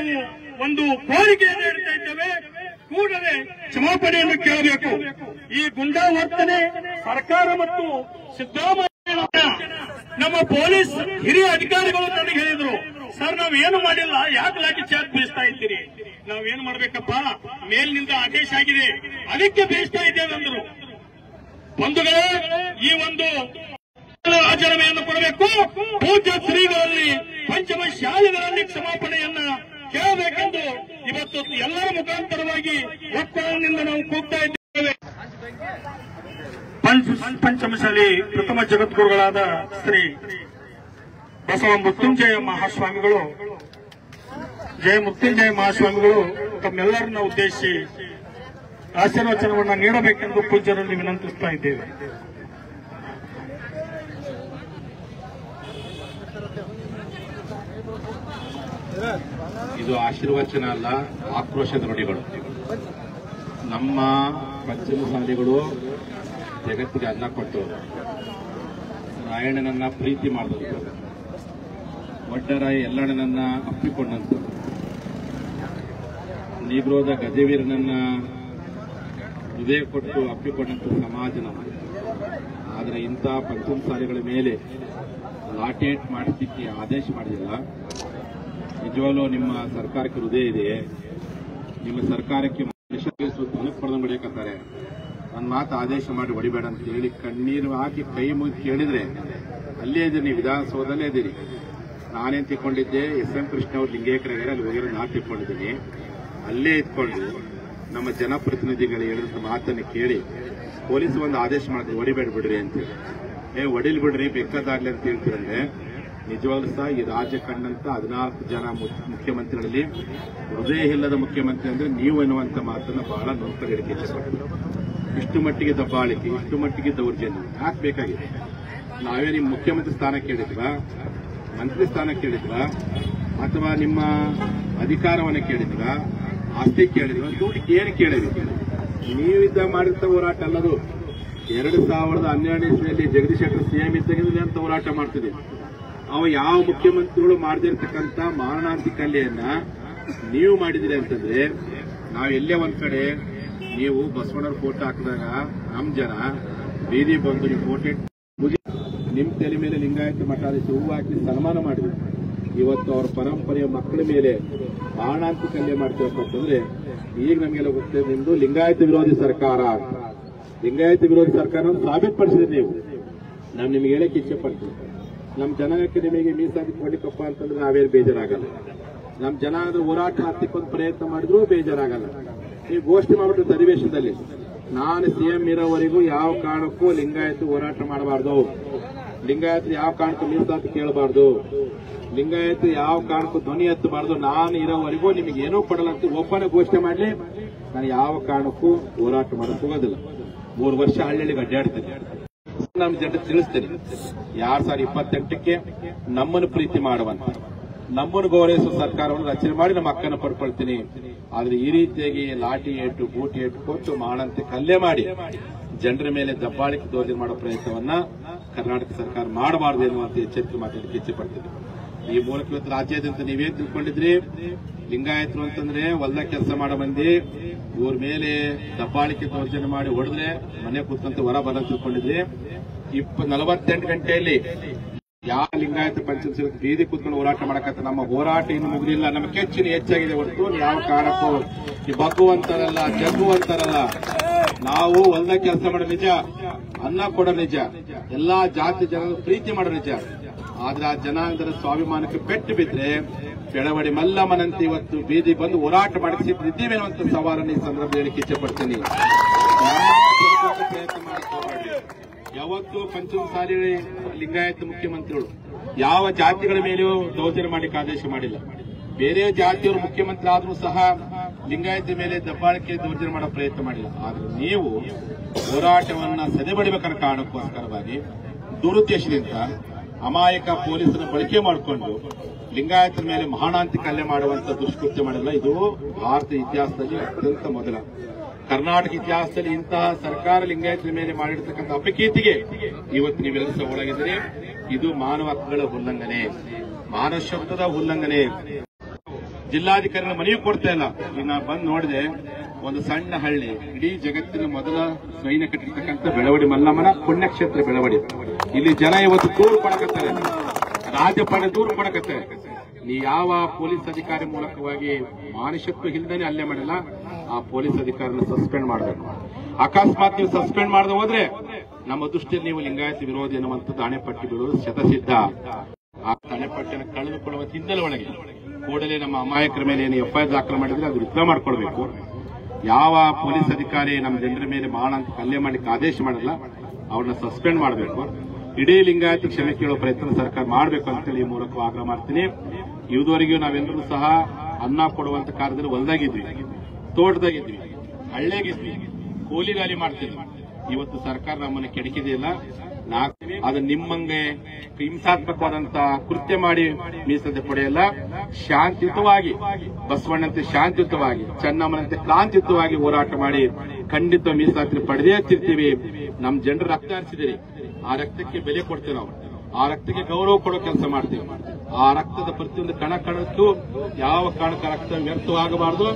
ನಾವು ಒಂದು ಕೋರಿಕೆಯನ್ನು ನೀಡ್ತಾ ಇದ್ದೇವೆ. ಕೂಡಲೇ ಕ್ಷಮಾಪಣೆಯನ್ನು ಕೇಳಬೇಕು. ಈ ಗುಂಡಾವರ್ತನೆ ಸರ್ಕಾರ ಮತ್ತು ಸಿದ್ದರಾಮಯ್ಯ ನಮ್ಮ ಪೊಲೀಸ್ ಹಿರಿಯ ಅಧಿಕಾರಿಗಳು ನನಗೆ ಹೇಳಿದ್ರು, ಸರ್ ನಾವೇನು ಮಾಡಿಲ್ಲ, ಯಾಕೆ ಲಾಠಿ ಚಾರ್ಜ್ ಬೀಸ್ತಾ ಇದ್ದೀರಿ? ನಾವೇನು ಮಾಡ್ಬೇಕಪ್ಪ, ಮೇಲಿನಿಂದ ಆದೇಶ ಆಗಿದೆ, ಅದಕ್ಕೆ ಬೀಸ್ತಾ ಇದ್ದೇವೆ ಅಂದ್ರು. ಬಂಧುಗಳೇ, ಈ ಒಂದು ರಾಜೀನಾಮೆಯನ್ನು ಕೊಡಬೇಕು. ಪೂಜ್ಯ ಶ್ರೀಗಳಲ್ಲಿ ಪಂಚಮ ಶಾಲೆಗಳಲ್ಲಿ ಕ್ಷಮಾಪಣೆಯನ್ನ ಕೇಳಬೇಕೆಂದು ಇವತ್ತು ಎಲ್ಲರ ಮುಖಾಂತರವಾಗಿ ಒಕ್ಕಲಿನಿಂದ ನಾವು ಕೂಗ್ತಾ ಇದ್ದೇವೆ. ಪಂಚಮಶಾಲಿ ಪ್ರಥಮ ಜಗದ್ಗುರುಗಳಾದ ಶ್ರೀ ಬಸವ ಮೃತ್ಯುಂಜಯ ಮಹಾಸ್ವಾಮಿಗಳು, ಜಯ ಮೃತ್ಯುಂಜಯ ಮಹಾಸ್ವಾಮಿಗಳು ತಮ್ಮೆಲ್ಲರನ್ನ ಉದ್ದೇಶಿಸಿ ಆಶೀರ್ವಚನವನ್ನು ನೀಡಬೇಕೆಂದು ಪೂಜ್ಯರಲ್ಲಿ ವಿನಂತಿಸ್ತಾ ಇದ್ದೇವೆ. ಇದು ಆಶೀರ್ವಚನ ಅಲ್ಲ, ಆಕ್ರೋಶದ ನುಡಿಗಳು. ನಮ್ಮ ಪಂಚಮಸಾಲಿಗಳು ಜಗತ್ತಿಗೆ ಅನ್ನ ಕೊಟ್ಟವರು, ರಾಯಣ್ಣನನ್ನ ಪ್ರೀತಿ ಮಾಡಿದವರು, ಒಡ್ಡರಾಯ ಎಲ್ಲಣ್ಣನನ್ನ ಅಪ್ಪಿಕೊಂಡಂತವರು, ನೀಗ್ರೋದ ಗಜವೀರನನ್ನ ಹೃದಯ ಕೊಟ್ಟು ಅಪ್ಪಿಕೊಂಡಂತ ಸಮಾಜ ನಮ್ಮ. ಆದರೆ ಇಂಥ ಪಂಚಮಸಾಲಿಗಳ ಮೇಲೆ ಲಾಠೇಟ್ ಮಾಡಿದ್ದಕ್ಕೆ ಆದೇಶ ಮಾಡಿದಿಲ್ಲ. ನಿಜವಾಗ್ಲೂ ನಿಮ್ಮ ಸರ್ಕಾರಕ್ಕೆ ಹೃದಯ ಇದೆ. ನಿಮ್ಮ ಸರ್ಕಾರಕ್ಕೆ ಪಡೆದು ಹೊಡೆಯಕತ್ತಾರೆ. ನನ್ನ ಮಾತು ಆದೇಶ ಮಾಡಿ ಹೊಡಿಬೇಡ ಅಂತ ಹೇಳಿ ಕಣ್ಣೀರು ಹಾಕಿ ಕೈ ಮುಗಿ ಕೇಳಿದ್ರೆ ಅಲ್ಲೇ ಇದ್ದೀರಿ, ನೀವು ವಿಧಾನಸೌಧದಲ್ಲೇ ಇದ್ದೀರಿ. ನಾನೇನು ತಿಳ್ಕೊಂಡಿದ್ದೆ, ಎಸ್.ಎಂ. ಕೃಷ್ಣ ಅವ್ರು ಲಿಂಗೇಕರಾಗಿದ್ದಾರೆ, ಅಲ್ಲಿ ಹೋಗಿರೋ ನಾನು ತಿಳ್ಕೊಂಡಿದ್ದೀನಿ. ಅಲ್ಲೇ ಇದ್ಕೊಂಡು ನಮ್ಮ ಜನಪ್ರತಿನಿಧಿಗಳು ಹೇಳಿದ ಮಾತನ್ನು ಕೇಳಿ ಪೊಲೀಸ್ ಒಂದು ಆದೇಶ ಮಾಡ್ತೀವಿ, ಹೊಡಿಬೇಡ ಬಿಡ್ರಿ ಅಂತೇಳಿ. ಹೊಡಿಲ್ ಬಿಡ್ರಿ ಬೇಕಾದಾಗ್ಲಿ ಅಂತ ಹೇಳ್ತಿರಂದ್ರೆ ನಿಜವಾಗ್ಲೂ ಸಹ ಈ ರಾಜ್ಯ ಕಂಡಂತ 14 ಜನ ಮುಖ್ಯಮಂತ್ರಿಗಳಲ್ಲಿ ಹೃದಯ ಇಲ್ಲದ ಮುಖ್ಯಮಂತ್ರಿ ಅಂದ್ರೆ ನೀವು ಎನ್ನುವಂತ ಮಾತನ್ನ ಬಹಳ ನೋಡ್ಕೊಂಡು ಹೇಳಿಕೆ ಇಷ್ಟಪಡ್ತೀವಿ. ಇಷ್ಟು ಮಟ್ಟಿಗೆ ದಬ್ಬಾಳಿಕೆ, ಇಷ್ಟು ಮಟ್ಟಿಗೆ ದೌರ್ಜನ್ಯ ಯಾಕೆ ಬೇಕಾಗಿದೆ? ನಾವೇ ನಿಮ್ಮ ಮುಖ್ಯಮಂತ್ರಿ ಸ್ಥಾನ ಕೇಳಿದ್ವಾ, ಮಂತ್ರಿ ಸ್ಥಾನ ಕೇಳಿದ್ವಾ, ಅಥವಾ ನಿಮ್ಮ ಅಧಿಕಾರವನ್ನು ಕೇಳಿದ್ವಾ, ಆಸ್ತಿ ಕೇಳಿದ್ವಾ, ದುಡ್ಡಿಗೆ ಏನು ಕೇಳಿದ್ವಿ? ನೀವಿದ್ದ ಮಾಡಿದ ಹೋರಾಟ ಅಲ್ಲದು. 2012 ಇಸ್ವಿಯಲ್ಲಿ ಜಗದೀಶ್ ಶೆಟ್ಟರ್ ಸಿಎಂ ಇದ್ದಾಗಿಂದಲೇ ಅಂತ ಹೋರಾಟ ಮಾಡ್ತಿದ್ವಿ. ಅವ ಯಾವ ಮುಖ್ಯಮಂತ್ರಿಗಳು ಮಾಡದಿರ್ತಕ್ಕಂಥ ಮಾರಣಾಂತಿಕ ಹಲ್ಲೆಯನ್ನ ನೀವು ಮಾಡಿದಿರಿ ಅಂತಂದ್ರೆ, ನಾವು ಎಲ್ಲೇ ಒಂದ್ ಕಡೆ ನೀವು ಬಸವಣ್ಣವ್ರ ಫೋಟೋ ಹಾಕಿದಾಗ ನಮ್ ಜನ ಬೀದಿ ಬಂದು ನೀವು ಫೋಟೋ ನಿಮ್ ತಲೆ ಮೇಲೆ ಲಿಂಗಾಯತ ಮಠಾಧೀಶ ಹೂವು ಹಾಕಿ ಸನ್ಮಾನ ಮಾಡಿದ್ವಿ. ಇವತ್ತು ಅವರ ಪರಂಪರೆಯ ಮಕ್ಕಳ ಮೇಲೆ ಮಾರಣಾಂತಿಕ ಹಲ್ಲೆ ಮಾಡ್ತೀವಪ್ಪ ಅಂತಂದ್ರೆ ಈಗ ನಮಗೆಲ್ಲ ಗೊತ್ತಿದೆ, ನಿಮ್ದು ಲಿಂಗಾಯತ ವಿರೋಧಿ ಸರ್ಕಾರ. ಲಿಂಗಾಯತ ವಿರೋಧಿ ಸರ್ಕಾರವನ್ನು ಸಾಬೀತುಪಡಿಸಿದ್ರಿ ನೀವು. ನಾನು ನಿಮ್ಗೆ ಹೇಳಕ್ಕೆ ಇಚ್ಛೆ ಪಡ್ತೀನಿ, ನಮ್ಮ ಜನಾಂಗಕ್ಕೆ ನಿಮಗೆ ಮೀಸಲಾತಿ ಕೊಡ್ಲಿಕ್ಕಪ್ಪ ಅಂತಂದ್ರೆ ನಾವೇನು ಬೇಜಾರಾಗಲ್ಲ. ನಮ್ಮ ಜನಾಂಗದ ಹೋರಾಟ ಹತ್ತಿಕ್ಕೊಂದು ಪ್ರಯತ್ನ ಮಾಡಿದ್ರೂ ಬೇಜಾರಾಗಲ್ಲ. ನೀವು ಘೋಷಣೆ ಮಾಡ್ಬಿಟ್ಟು ಅಧಿವೇಶನದಲ್ಲಿ ನಾನು ಸಿಎಂ ಇರೋವರೆಗೂ ಯಾವ ಕಾರಣಕ್ಕೂ ಲಿಂಗಾಯತ ಹೋರಾಟ ಮಾಡಬಾರ್ದು, ಲಿಂಗಾಯತ ಯಾವ ಕಾರಣಕ್ಕೂ ಮೀಸಲಾತಿ ಕೇಳಬಾರ್ದು, ಲಿಂಗಾಯತ ಯಾವ ಕಾರಣಕ್ಕೂ ಧ್ವನಿ ಎತ್ತಬಾರ್ದು, ನಾನು ಇರೋವರೆಗೂ ನಿಮಗೆ ಏನೂ ಕೊಡಲ್ಲ ಅಂತ ಒಬ್ಬನೇ ಘೋಷಣೆ ಮಾಡಲಿ. ನಾನು ಯಾವ ಕಾರಣಕ್ಕೂ ಹೋರಾಟ ಮಾಡಕ್ ಹೋಗೋದಿಲ್ಲ. 3 ವರ್ಷ ಹಳ್ಳಿಗೆ ಅಡ್ಡಾಡ್ತೇನೆ, ನಮ್ಮ ಜನರಿಗೆ ತಿಳಿಸ್ತೇನೆ. 2028ಕ್ಕೆ ನಮ್ಮನ್ನು ಪ್ರೀತಿ ಮಾಡುವಂತ, ನಮ್ಮನ್ನು ಗೌರವಿಸುವ ಸರ್ಕಾರವನ್ನು ರಚನೆ ಮಾಡಿ ನಮ್ಮ ಹಕ್ಕನ್ನು ಪಡ್ಕೊಳ್ತೀನಿ. ಆದ್ರೆ ಈ ರೀತಿಯಾಗಿ ಲಾಠಿ ಏಟು ಬೂಟಿ ಏಟು ಕೊಟ್ಟು ಮಾಡಂತೆ ಕಲ್ಲೆ ಮಾಡಿ ಜನರ ಮೇಲೆ ದಬ್ಬಾಳಿಕೆ ದೌರ್ಜನ್ಯ ಮಾಡೋ ಪ್ರಯತ್ನವನ್ನ ಕರ್ನಾಟಕ ಸರ್ಕಾರ ಮಾಡಬಾರದು ಎನ್ನುವಂತ ಎಚ್ಚರಿಕೆ ಮಾತಾಡಲಿಕ್ಕೆ ಇಚ್ಛೆ ಪಡ್ತೀನಿ. ಈ ಮೂಲಕ ಇವತ್ತು ರಾಜ್ಯಾದ್ಯಂತ ನೀವೇನ್ ತಿಳ್ಕೊಂಡಿದ್ರಿ, ಲಿಂಗಾಯತರು ಅಂತಂದ್ರೆ ಹೊಲ್ದಾಗ ಕೆಲಸ ಮಾಡೋ ಮಂದಿ, ಇವ್ರ ಮೇಲೆ ದಬ್ಬಾಳಿಕೆ ದೌರ್ಜನ್ಯ ಮಾಡಿ ಹೊಡೆದ್ರೆ ಮನೆ ಕೂತಂತೆ ಹೊರ ಬರ ತಿಳ್ಕೊಂಡಿದ್ರಿ. 48 ಗಂಟೆಯಲ್ಲಿ ಯಾವ ಲಿಂಗಾಯತ ಪಂಚಮಸಾಲಿ ಬೀದಿ ಕೂತ್ಕೊಂಡು ಹೋರಾಟ ಮಾಡಕತ್ತ. ನಮ್ಮ ಹೋರಾಟ ಇನ್ನು ಮುಗಿದಿಲ್ಲ, ನಮ್ಮ ಕೆಚ್ಚಿನ ಹೆಚ್ಚಾಗಿದೆ ಹೊರತು ಯಾವ ಕಾರಣಕ್ಕೂ ಬಗ್ಗುವಂತಾರಲ್ಲ, ಜಗ್ಗುವಂತಾರಲ್ಲ. ನಾವು ಹೊಲ್ದಾಗ ಕೆಲಸ ಮಾಡೋ ನಿಜ, ಅನ್ನ ಕೊಡೋ ನಿಜ, ಎಲ್ಲಾ ಜಾತಿ ಜನ ಪ್ರೀತಿ ಮಾಡೋ ನಿಜ. ಆದ್ರೆ ಆ ಜನಾಂಗದ ಸ್ವಾಭಿಮಾನಕ್ಕೆ ಪೆಟ್ಟು ಬಿದ್ರೆ ಬೆಳವಡಿ ಮಲ್ಲಮ್ಮನಂತೆ ಇವತ್ತು ಬೀದಿ ಬಂದು ಹೋರಾಟ ಮಾಡಿಸಿದ್ದೀವಿ ಅನ್ನುವಂಥ ಸವಾಲನ್ನು ಈ ಸಂದರ್ಭದಲ್ಲಿ ಇಚ್ಛೆ ಪಡ್ತೀನಿ. ಪ್ರಯತ್ನ ಮಾಡಿಕೊಳ್ಳಿ. ಯಾವತ್ತು ಪಂಚಮಸಾಲಿ ಲಿಂಗಾಯತ ಮುಖ್ಯಮಂತ್ರಿಗಳು ಯಾವ ಜಾತಿಗಳ ಮೇಲೆಯೂ ದೌರ್ಜನ್ಯ ಮಾಡಲಿಕ್ಕೆ ಆದೇಶ ಮಾಡಿಲ್ಲ. ಬೇರೆ ಜಾತಿಯವರು ಮುಖ್ಯಮಂತ್ರಿ ಆದರೂ ಸಹ ಲಿಂಗಾಯತ ಮೇಲೆ ದಬ್ಬಾಳಿಕೆ ದೌರ್ಜನ್ಯ ಮಾಡೋ ಪ್ರಯತ್ನ ಮಾಡಿಲ್ಲ. ಆದ್ರೆ ನೀವು ಹೋರಾಟವನ್ನ ಸದೆಬಡಿಬೇಕನ್ನ ಕಾರಣಕ್ಕೋಸ್ಕರವಾಗಿ ದುರುದ್ದೇಶದಿಂದ ಅಮಾಯಕ ಪೊಲೀಸರ ಬಳಕೆ ಮಾಡಿಕೊಂಡು ಲಿಂಗಾಯತರ ಮೇಲೆ ಮಹಾಣಾಂತಿಕ ಹಲ್ಲೆ ಮಾಡುವಂತ ದುಷ್ಕೃತ್ಯ ಮಾಡಿಲ್ಲ. ಇದು ಭಾರತ ಇತಿಹಾಸದಲ್ಲಿ ಅತ್ಯಂತ ಮೊದಲ. ಕರ್ನಾಟಕ ಇತಿಹಾಸದಲ್ಲಿ ಇಂತಹ ಸರ್ಕಾರ ಲಿಂಗಾಯತರ ಮೇಲೆ ಮಾಡಿರ್ತಕ್ಕಂಥ ಅಪಕೀರ್ತಿಗೆ ಇವತ್ತು ನೀವೆಲ್ಲರೂ ಸಹ ಒಳಗಿದ್ರೆ ಇದು ಮಾನವ ಹಕ್ಕುಗಳ ಉಲ್ಲಂಘನೆ, ಮಾನವ ಶಬ್ದದ ಉಲ್ಲಂಘನೆ. ಜಿಲ್ಲಾಧಿಕಾರಿಗಳ ಮನೆಯೂ ಕೊಡ್ತಾ ಇಲ್ಲ. ಈಗ ನಾನು ಬಂದು ನೋಡಿದೆ, ಒಂದು ಸಣ್ಣ ಹಳ್ಳಿ, ಇಡೀ ಜಗತ್ತಿನ ಮೊದಲ ಸೈನ್ಯ ಕಟ್ಟಿರ್ತಕ್ಕಂಥ ಬೆಳವಡಿ ಮಲ್ಲಮ್ಮನ ಪುಣ್ಯಕ್ಷೇತ್ರ ಬೆಳವಡಿ. ಇಲ್ಲಿ ಜನ ಇವತ್ತು ದೂರು ಕೊಡಕತ್ತಾರೆ, ರಾಜ್ಯಪಾಲ ದೂರು ಕೊಡಕತ್ತಾರೆ. ನೀ ಯಾವ ಪೊಲೀಸ್ ಅಧಿಕಾರಿ ಮೂಲಕವಾಗಿ ಮಾನುಷತ್ವ ಇಲ್ಲದೇನೆ ಹಲ್ಲೆ ಮಾಡಿಲ್ಲ, ಆ ಪೊಲೀಸ್ ಅಧಿಕಾರಿನ ಸಸ್ಪೆಂಡ್ ಮಾಡಬೇಕು. ಅಕಸ್ಮಾತ್ ನೀವು ಸಸ್ಪೆಂಡ್ ಮಾಡದೆ ಹೋದ್ರೆ ನಮ್ಮ ದೃಷ್ಟಿಯಲ್ಲಿ ನೀವು ಲಿಂಗಾಯತ ವಿರೋಧಿ ಎನ್ನುವಂಥದ್ದು ಹಣೆಪಟ್ಟಿ ಬೀಳುವುದು ಶತಸಿದ್ಧ. ಆ ಹಣೆಪಟ್ಟಿಯನ್ನು ಕಳೆದುಕೊಳ್ಳುವ ಹಿನ್ನೆಲೆ ಒಳಗೆ ಕೂಡಲೇ ನಮ್ಮ ಅಮಾಯಕರ ಮೇಲೆ ಏನು ಎಫ್ಐಆರ್ ದಾಖಲು ಮಾಡಿದ್ರೆ ಅದು ವಿತ್ಡ್ರಾ ಮಾಡ್ಕೊಳ್ಬೇಕು. ಯಾವ ಪೊಲೀಸ್ ಅಧಿಕಾರಿ ನಮ್ಮ ಜನರ ಮೇಲೆ ಮಾನಂತ ಹಲ್ಲೆ ಮಾಡಲಿಕ್ಕೆ ಆದೇಶ ಮಾಡಿಲ್ಲ, ಅವ್ರನ್ನ ಸಸ್ಪೆಂಡ್ ಮಾಡಬೇಕು. ಇಡೀ ಲಿಂಗಾಯತ ಕ್ಷಮೆ ಕೇಳುವ ಪ್ರಯತ್ನ ಸರ್ಕಾರ ಮಾಡಬೇಕು ಅಂತೇಳಿ ಈ ಮೂಲಕ ಆಗ್ರಹ ಮಾಡ್ತೀನಿ. ಇದುವರೆಗೂ ನಾವೆಲ್ಲರೂ ಸಹ ಅನ್ನ ಕೊಡುವಂತ ಕಾರ್ಯದಲ್ಲಿ ಹೊಲದಾಗಿದ್ವಿ, ತೋಟದಾಗಿದ್ವಿ, ಹಳ್ಳಿಯಾಗಿದ್ವಿ, ಕೂಲಿಗಾಲಿ ಮಾಡ್ತಿದ್ವಿ. ಇವತ್ತು ಸರ್ಕಾರ ನಮ್ಮನ್ನು ಕೆಡಕಿದೆಯಲ್ಲ, ಅದು ನಿಮ್ಮಂಗೆ ಹಿಂಸಾತ್ಮಕವಾದಂತ ಕೃತ್ಯ ಮಾಡಿ ಮೀಸಲು ಪಡೆಯಲ್ಲ. ಶಾಂತಿಯುತವಾಗಿ, ಬಸವಣ್ಣಂತೆ ಶಾಂತಿಯುತವಾಗಿ, ಚೆನ್ನಮ್ಮನಂತೆ ಕ್ರಾಂತಿಯುತವಾಗಿ ಹೋರಾಟ ಮಾಡಿ ಖಂಡಿತ ಮೀಸಲಾತಿ ಪಡೆದೇ ತಿರ್ತೀವಿ. ನಮ್ಮ ಜನರು ರಕ್ತ ಹರಿಸಿದಿರಿ, ಆ ರಕ್ತಕ್ಕೆ ಬೆಲೆ ಕೊಡ್ತೀವಿ ನಾವು, ಆ ರಕ್ತಕ್ಕೆ ಗೌರವ ಕೊಡೋ ಕೆಲಸ ಮಾಡ್ತೀವಿ. ಆ ರಕ್ತದ ಪ್ರತಿಯೊಂದು ಕಣ ಕಣಕ್ಕೂ ಯಾವ ಕಾರಣಕ್ಕೆ ರಕ್ತ ವ್ಯರ್ಥವಾಗಬಾರದು.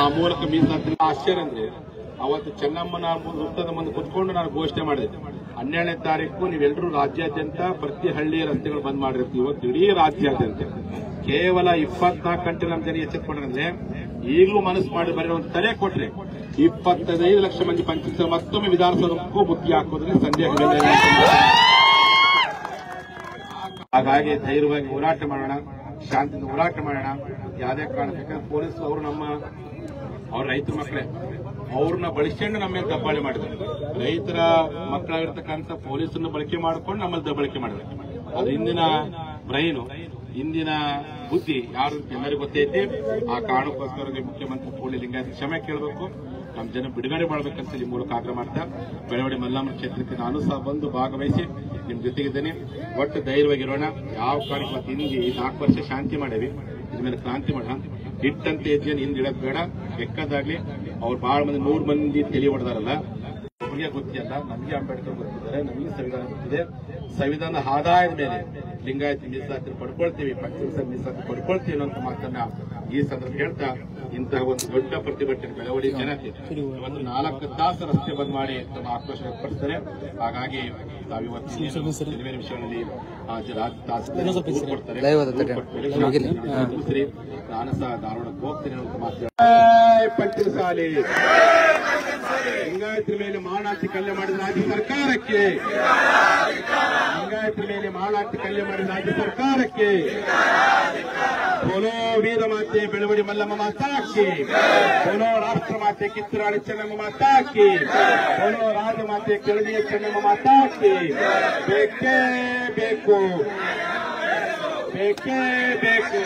ಆ ಮೂಲಕ ಮೀಸಲಾತಿ ಆಶ್ಚರ್ಯ ಅಂದ್ರೆ ಅವತ್ತು ಚೆನ್ನಮ್ಮನ ವೃತ್ತದ ಮುಂದೆ ಕುತ್ಕೊಂಡು ನಾನು ಘೋಷಣೆ ಮಾಡಿದೆ, 12ನೇ ತಾರೀಕು ನೀವೆಲ್ಲರೂ ರಾಜ್ಯಾದ್ಯಂತ ಪ್ರತಿ ಹಳ್ಳಿ ರಸ್ತೆಗಳು ಬಂದ್ ಮಾಡಿರ್ತೀವಿ. ಇವತ್ತು ಇಡೀ ರಾಜ್ಯಾದ್ಯಂತ ಕೇವಲ 24 ಗಂಟೆ ನಮ್ಮ ಜನ ಎಚ್ಚೆತ್ಕೊಂಡ್ರೆ, ಈಗಲೂ ಮನಸ್ಸು ಮಾಡಿ ಬರೀ ಒಂದು ತಲೆ ಕೊಟ್ರೆ 25 ಲಕ್ಷ ಮಂದಿ ಪಂಚಾಯತ್ ಮತ್ತೊಮ್ಮೆ ವಿಧಾನಸೌಧಕ್ಕೂ ಬುತ್ತಿ ಹಾಕೋದ್ರಲ್ಲಿ ಸಂದೇಹವಿಲ್ಲ. ಹಾಗಾಗಿ ಧೈರ್ಯವಾಗಿ ಹೋರಾಟ ಮಾಡೋಣ, ಶಾಂತಿಯಿಂದ ಹೋರಾಟ ಮಾಡೋಣ. ಯಾವುದೇ ಕಾರಣಕ್ಕೆ ಪೊಲೀಸ್ ಅವ್ರ ರೈತರ ಮಕ್ಕಳೇ, ಅವ್ರನ್ನ ಬಳಸ್ಕೊಂಡು ನಮ್ಮ ಮೇಲೆ ದಬ್ಬಾಳಿ ಮಾಡಿದ್ದಾರೆ. ರೈತರ ಮಕ್ಕಳಾಗಿರ್ತಕ್ಕಂಥ ಪೊಲೀಸರನ್ನ ಬಳಕೆ ಮಾಡ್ಕೊಂಡು ನಮ್ಮಲ್ಲಿ ದಬ್ಬಾಳಿಕೆ ಮಾಡಿದ್ದಾರೆ. ಅದು ಇಂದಿನ ಬ್ರೈನು, ಇಂದಿನ ಬುದ್ಧಿ ಯಾರು ಎಲ್ಲರಿಗೂ ಗೊತ್ತೈತಿ. ಆ ಕಾರಣಕ್ಕೋಸ್ಕರ ಮುಖ್ಯಮಂತ್ರಿ ಕೂಡಲೇ ಲಿಂಗಾಯತ ಕ್ಷಮೆ ಕೇಳಬೇಕು, ನಮ್ಮ ಜನ ಬಿಡುಗಡೆ ಮಾಡಬೇಕಂತ ಈ ಮೂಲಕ ಆಗ್ರಹ ಮಾಡ್ತಾ, ಬೆಳವಡಿ ಮಲ್ಲಮ್ಮ ಕ್ಷೇತ್ರಕ್ಕೆ ನಾನು ಸಹ ಬಂದು ಭಾಗವಹಿಸಿ ನಿಮ್ ಜೊತೆಗಿದ್ದೇನೆ. ಒಟ್ಟು ಧೈರ್ಯವಾಗಿರೋಣ. ಯಾವ ಕಾರಣಕ್ಕೆ ಮತ್ತೆ ಹಿಂದೆ 4 ವರ್ಷ ಶಾಂತಿ ಮಾಡೇವಿ, ಇದ್ಮೇಲೆ ಕ್ರಾಂತಿ ಮಾಡೋಣ. ಹಿಟ್ಟಂತೆ ಹೆಜ್ಜೆಯನ್ನು ಹಿಂದೆ ಇಡಕ್ ಬೇಡ. ಬೆಕ್ಕದಾಗ್ಲಿ ಅವ್ರು ಬಹಳ ಮಂದಿ 100 ಮಂದಿ ತಲೆ ಹೊಡೆದಾರಲ್ಲ, ನಮಗೆ ಗೊತ್ತಿಲ್ಲ, ನಮಗೆ ಅಂಬೇಡ್ಕರ್ ಗೊತ್ತಿದ್ದಾರೆ, ನಮಗೆ ಸಂವಿಧಾನ ಗೊತ್ತಿದೆ. ಸಂವಿಧಾನದ ಆದಾಯದ ಮೇಲೆ ಲಿಂಗಾಯತ ಮೀಸಲಾತಿ ಪಡ್ಕೊಳ್ತೀವಿ, ಪಂಚಮಸಾಲಿ ಮೀಸಲಾತಿ ಪಡ್ಕೊಳ್ತೀವಿ ಅನ್ನೋ ಮಾತನ್ನ ಈ ಸಂದರ್ಭ ಹೇಳ್ತಾ, ಇಂತಹ ಒಂದು ದೊಡ್ಡ ಪ್ರತಿಭಟನೆ ಬೆಳವಡಿ ಜನತೆ ಒಂದು 4 ತಾಸು ರಸ್ತೆ ಬಂದ್ ಮಾಡಿ ತಮ್ಮ ಆಕ್ರೋಶ ವ್ಯಕ್ತಪಡಿಸ್ತಾರೆ. ಹಾಗಾಗಿ ತಾವಿವತ್ತು ಕೆಲವೇ ನಿಮಿಷಗಳಲ್ಲಿ ಕೊಡ್ತಾರೆ. ನಾನು ಸಹ ಧಾರವಾಡಕ್ಕೆ ಹೋಗ್ತೀನಿ ಅಂತ ಮಾತಾಡ್ತಾರೆ. ಪಂಚಮಸಾಲಿ ಲಿಂಗಾಯತರ ಮೇಲೆ ಮಾನಾತಿ ಕಲ್ಯ ಮಾಡಿದ ರಾಜ್ಯ ಸರ್ಕಾರಕ್ಕೆ, ಲಿಂಗಾಯತರ ಮೇಲೆ ಮಾನಾತಿ ಕಲ್ಯ ಮಾಡಿದ ರಾಜ್ಯ ಸರ್ಕಾರಕ್ಕೆ ಬೋಲೋ ವೀರ ಮಾತೆ ಬೆಳವಡಿ ಮಲ್ಲಮ್ಮ ಮಾತಾಕಿ, ಬೋಲೋ ರಾಷ್ಟ್ರ ಮಾತೆ ಕಿತ್ತೂರಾಣಿ ಚೆನ್ನಮ್ಮ ಮಾತಾಕಿ, ಬೋಲೋ ರಾಜಮಾತೆ ಕೆಳದಿಯ ಚೆನ್ನಮ್ಮ ಮಾತಾಕಿ. ಬೇಕೇ ಬೇಕು, ಬೇಕೇ ಬೇಕು.